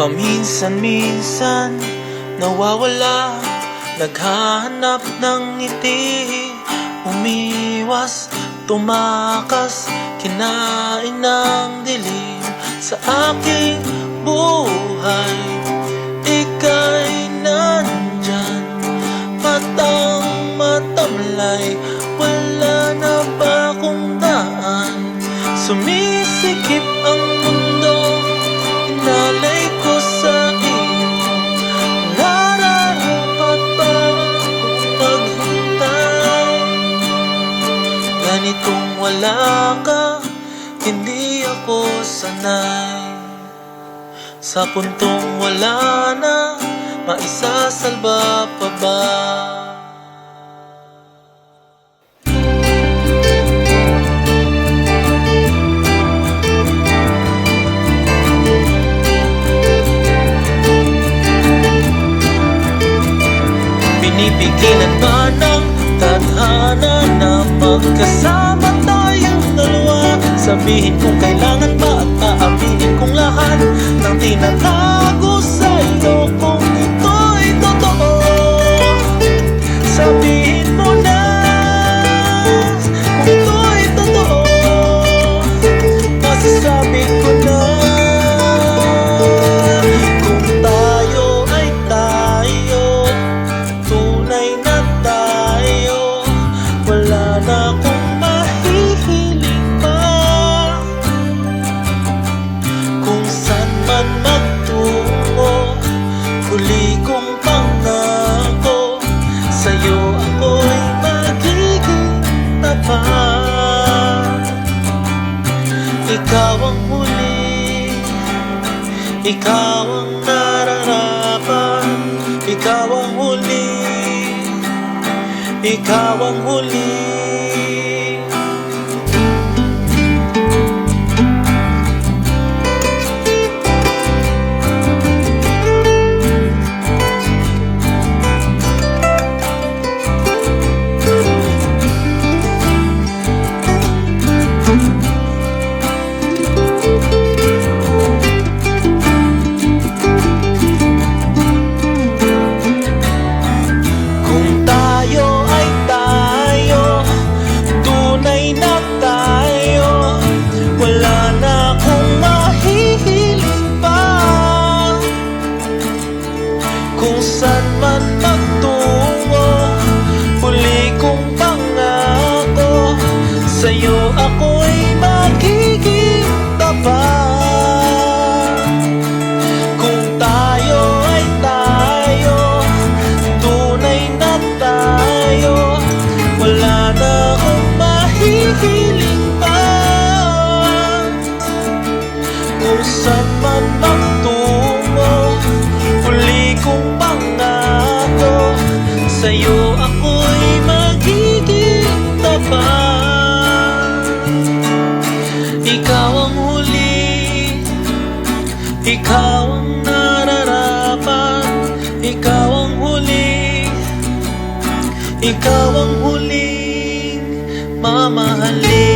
Paminsan-minsan nawawala, naghahanap ng ngiti, umiwas, tumakas, kinain ng dilim sa aking buhay. Ika'y nandyan, matang matamlay, wala na ba kung daan? Sumisikip ang mundo, inalay ko sa iyo. Nararapat ba kung maghintay? Ganitong wala ka, hindi ako sanay. Sa puntong wala na, maisasalba pa ba? Binibigilan ba ng tadhana na magkasama tayong dalawa? Sabihin kung kailangan ba at aaminin kong lahat ng tinatago sa'yo kung ito'y totoo. Sabihin mo na kung ito'y totoo. Masasabi ko na kung tayo ay tayo, tunay na tayo, wala na akong mahihiling pa. Kung saan man magtungo, huli kong pangako, sa'yo ako'y magiging tapat. Ikaw ang huli, ikaw ang nararapat. Ikaw ang huli, ikaw ang huli. Kung saan man magtungo, huli kong pangako, sa'yo ako'y magiging tapat. Kung tayo ay tayo, tunay na tayo, wala na akong mahihiling pa. Kung saan man magtungo, huli kong pangako, sa'yo ako'y magiging tapat. Ikaw ang huli, ikaw ang nararapat. Ikaw ang huli, ikaw ang huling mamahalin.